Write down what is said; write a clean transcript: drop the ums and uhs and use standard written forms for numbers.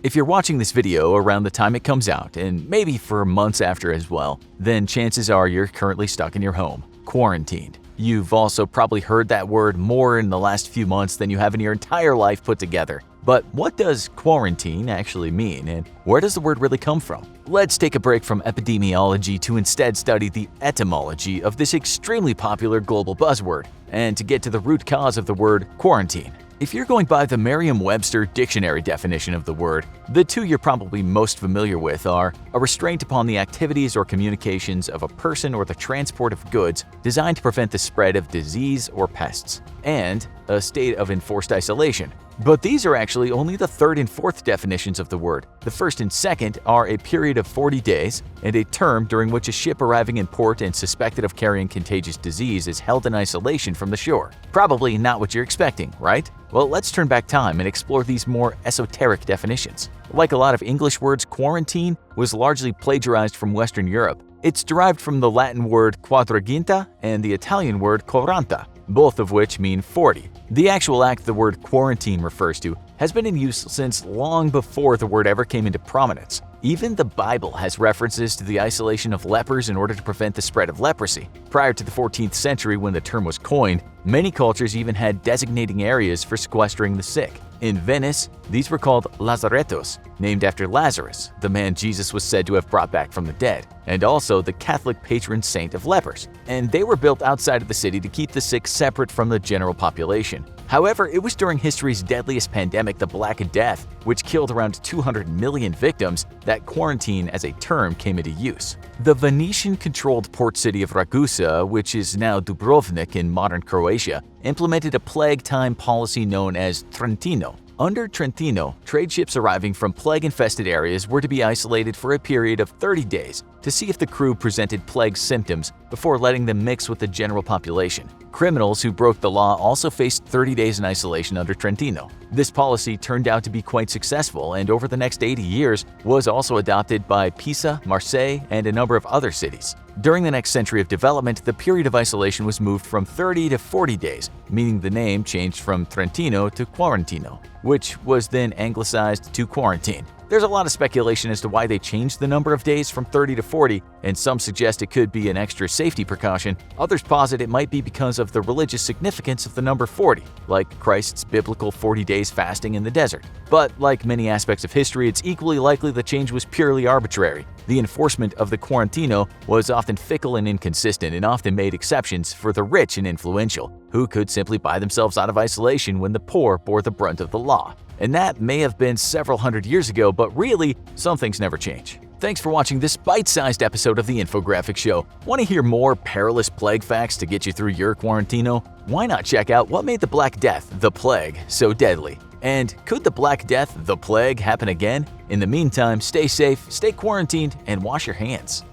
If you're watching this video around the time it comes out, and maybe for months after as well, then chances are you're currently stuck in your home, quarantined. You've also probably heard that word more in the last few months than you have in your entire life put together. But what does quarantine actually mean, and where does the word really come from? Let's take a break from epidemiology to instead study the etymology of this extremely popular global buzzword, and to get to the root cause of the word quarantine. If you're going by the Merriam-Webster dictionary definition of the word, the two you're probably most familiar with are a restraint upon the activities or communications of a person or the transport of goods designed to prevent the spread of disease or pests, and a state of enforced isolation. But these are actually only the third and fourth definitions of the word. The first and second are a period of 40 days and a term during which a ship arriving in port and suspected of carrying contagious disease is held in isolation from the shore. Probably not what you're expecting, right? Well, let's turn back time and explore these more esoteric definitions. Like a lot of English words, quarantine was largely plagiarized from Western Europe. It's derived from the Latin word quadraginta and the Italian word quaranta, both of which mean 40. The actual act the word quarantine refers to has been in use since long before the word ever came into prominence. Even the Bible has references to the isolation of lepers in order to prevent the spread of leprosy. Prior to the 14th century when the term was coined, many cultures even had designating areas for sequestering the sick. In Venice, these were called lazarettos, named after Lazarus, the man Jesus was said to have brought back from the dead, and also the Catholic patron saint of lepers. And they were built outside of the city to keep the sick separate from the general population. However, it was during history's deadliest pandemic, the Black Death, which killed around 200 million victims, that quarantine as a term came into use. The Venetian-controlled port city of Ragusa, which is now Dubrovnik in modern Croatia, implemented a plague time policy known as Trentino. Under Trentino, trade ships arriving from plague-infested areas were to be isolated for a period of 30 days to see if the crew presented plague symptoms before letting them mix with the general population. Criminals who broke the law also faced 30 days in isolation under Trentino. This policy turned out to be quite successful, and over the next 80 years was also adopted by Pisa, Marseille, and a number of other cities. During the next century of development, the period of isolation was moved from 30 to 40 days, meaning the name changed from Trentino to Quarantino, which was then anglicized to quarantine. There's a lot of speculation as to why they changed the number of days from 30 to 40, and some suggest it could be an extra safety precaution. Others posit it might be because of the religious significance of the number 40, like Christ's biblical 40 days fasting in the desert. But like many aspects of history, it's equally likely the change was purely arbitrary. The enforcement of the quarantino was often fickle and inconsistent, and often made exceptions for the rich and influential, who could simply buy themselves out of isolation when the poor bore the brunt of the law. And that may have been several hundred years ago, but really, some things never change. Thanks for watching this bite-sized episode of the Infographics Show. Want to hear more perilous plague facts to get you through your quarantino? Why not check out what made the Black Death, the plague, so deadly? And could the Black Death, the plague, happen again? In the meantime, stay safe, stay quarantined, and wash your hands.